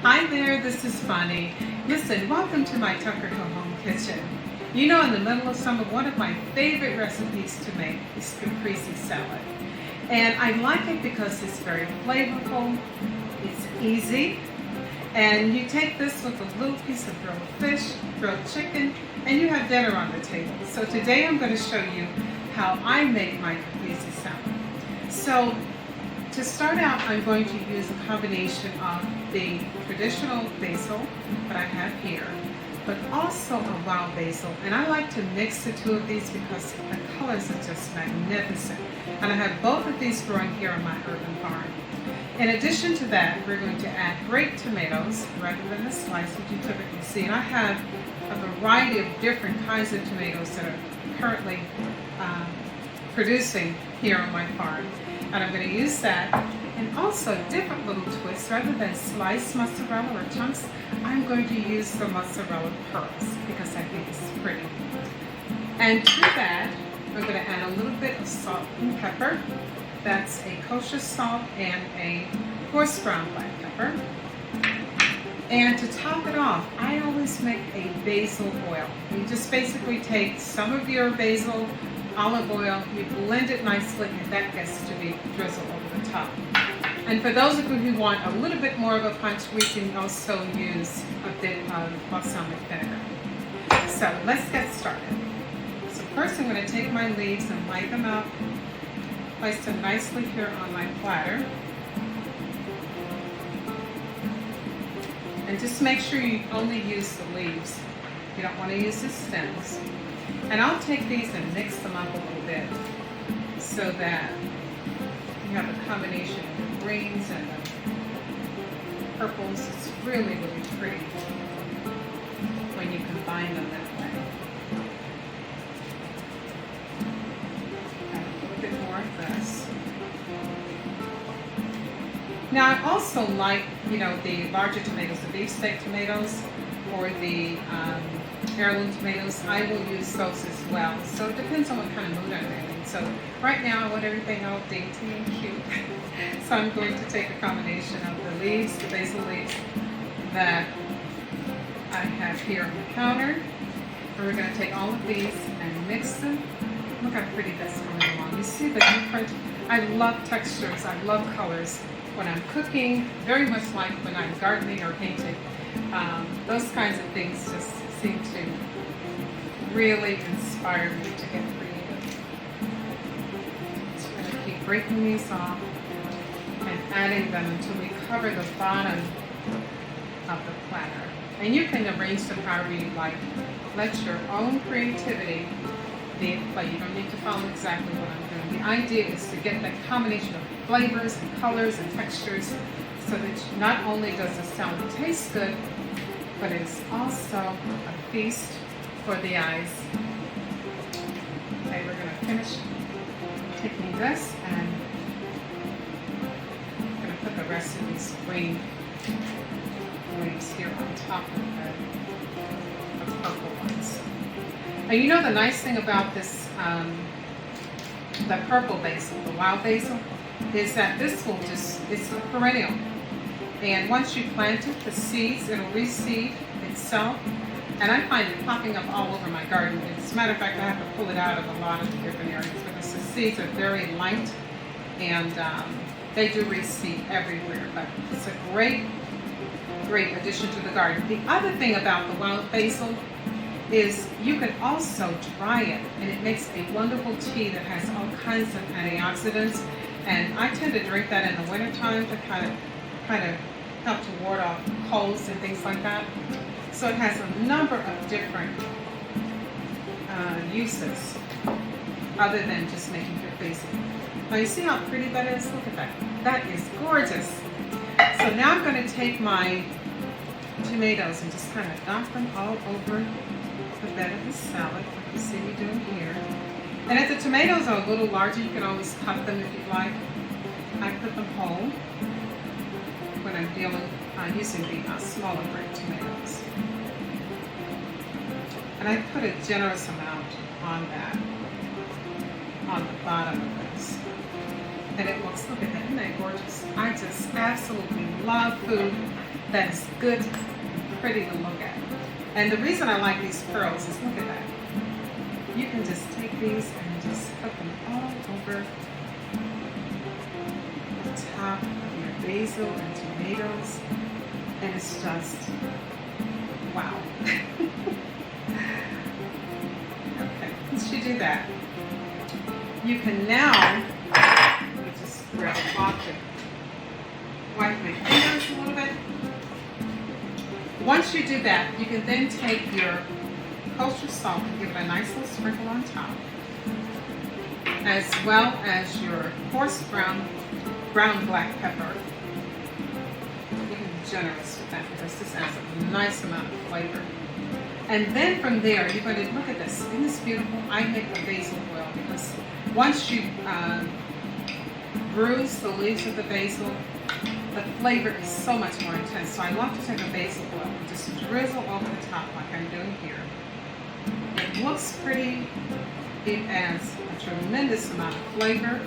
Hi there, this is Bonnie. Listen, welcome to my Tucker Hill Home Kitchen. You know, in the middle of summer, one of my favorite recipes to make is Caprese Salad. And I like it because it's very flavorful, it's easy, and you take this with a little piece of grilled fish, grilled chicken, and you have dinner on the table. So today I'm going to show you how I make my Caprese Salad. So to start out, I'm going to use a combination of the traditional basil that I have here, but also a wild basil. And I like to mix the two of these because the colors are just magnificent. And I have both of these growing here on my urban farm. In addition to that, we're going to add grape tomatoes rather than the slice which you typically see. And I have a variety of different kinds of tomatoes that are currently producing here on my farm. And I'm going to use that, and also different little twists. Rather than sliced mozzarella or chunks, I'm going to use the mozzarella pearls because I think it's pretty. And to that, I'm going to add a little bit of salt and pepper. That's a kosher salt and a coarse ground black pepper. And to top it off, I always make a basil oil. You just basically take some of your basil, olive oil, you blend it nicely, and that gets to be drizzled over the top. And for those of you who want a little bit more of a punch, we can also use a bit of balsamic vinegar. So let's get started. So first I'm going to take my leaves and light them up, place them nicely here on my platter. And just make sure you only use the leaves. You don't want to use the stems. And I'll take these and mix them up a little bit so that you have a combination of the greens and the purples. It's really, really pretty when you combine them that way. Add a little bit more of this. Now I also like, the larger tomatoes, the beefsteak tomatoes, or the heirloom tomatoes. I will use those as well. So it depends on what kind of mood I'm in. So right now I want everything all dainty and cute. So I'm going to take a combination of the leaves, the basil leaves that I have here on the counter. And we're going to take all of these and mix them. Look how pretty that's coming along. You see the different, I love textures, I love colors. When I'm cooking, very much like when I'm gardening or painting, those kinds of things just seem to really inspire me to get creative. So we're going to keep breaking these off and adding them until we cover the bottom of the platter. And you can arrange them however you like. Let your own creativity be at play. You don't need to follow exactly what I'm doing. The idea is to get that combination of flavors and colors and textures so that not only does the salad taste good, but it's also a feast for the eyes. Okay, we're going to finish taking this, and I'm going to put the rest of these green leaves here on top of the purple ones. Now you know the nice thing about this, the purple basil, the wild basil, is that this will it's a perennial. And once you plant it, the seeds, it'll reseed itself. And I find it popping up all over my garden. As a matter of fact, I have to pull it out of a lot of different areas because the seeds are very light and they do reseed everywhere. But it's a great, great addition to the garden. The other thing about the wild basil is you can also dry it, and it makes a wonderful tea that has all kinds of antioxidants. And I tend to drink that in the wintertime to kind of help to ward off colds and things like that. So it has a number of different uses other than just making your face. Now you see how pretty that is? Look at that. That is gorgeous. So now I'm going to take my tomatoes and just kind of dot them all over the bed of the salad, like you see me doing here. And if the tomatoes are a little larger, you can always cut them if you'd like. I put them whole when I'm using the smaller grape tomatoes. And I put a generous amount on that, on the bottom of this. And it looks, look at that, isn't that gorgeous? I just absolutely love food that is good and pretty to look at. And the reason I like these pearls is look at that. You can just take these and just put them all over the top of your basil and tomatoes, and it's just wow. Okay, once you do that, you can now, let me just grab a cloth and wipe my fingers a little bit. Once you do that, you can then take your kosher salt and give it a nice little sprinkle on top, as well as your coarse ground black pepper. You can be generous with that because this adds a nice amount of flavor. And then from there, you're going to look at this. Isn't this beautiful? I make a basil oil because once you bruise the leaves of the basil, the flavor is so much more intense. So I love to take a basil oil and just drizzle over the top like I'm doing here. It looks pretty. It adds a tremendous amount of flavor.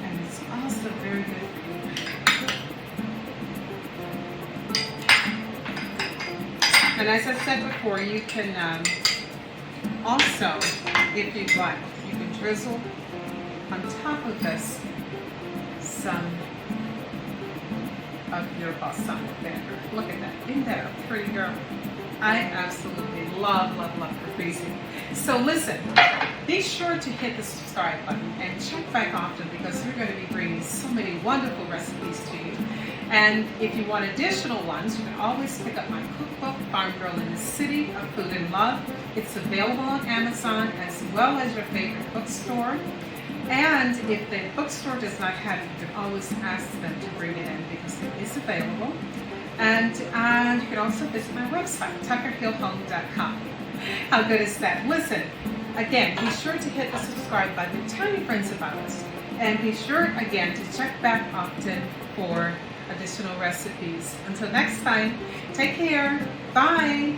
And it's also very good for you. And as I said before, you can also, if you'd like, you can drizzle on top of this some of your balsamic vinegar. Look at that. Isn't that a pretty girl? I absolutely love, love, love Caprese. So listen, be sure to hit the subscribe button and check back often because we're going to be bringing so many wonderful recipes to you. And if you want additional ones, you can always pick up my cookbook, Farm Girl in the City of Food and Love. It's available on Amazon as well as your favorite bookstore. And if the bookstore does not have it, you can always ask them to bring it in because it is available. And you can also visit my website, tuckerhillhome.com. How good is that? Listen, again, be sure to hit the subscribe button, tell your friends about us, and be sure, again, to check back often for additional recipes. Until next time, take care. Bye.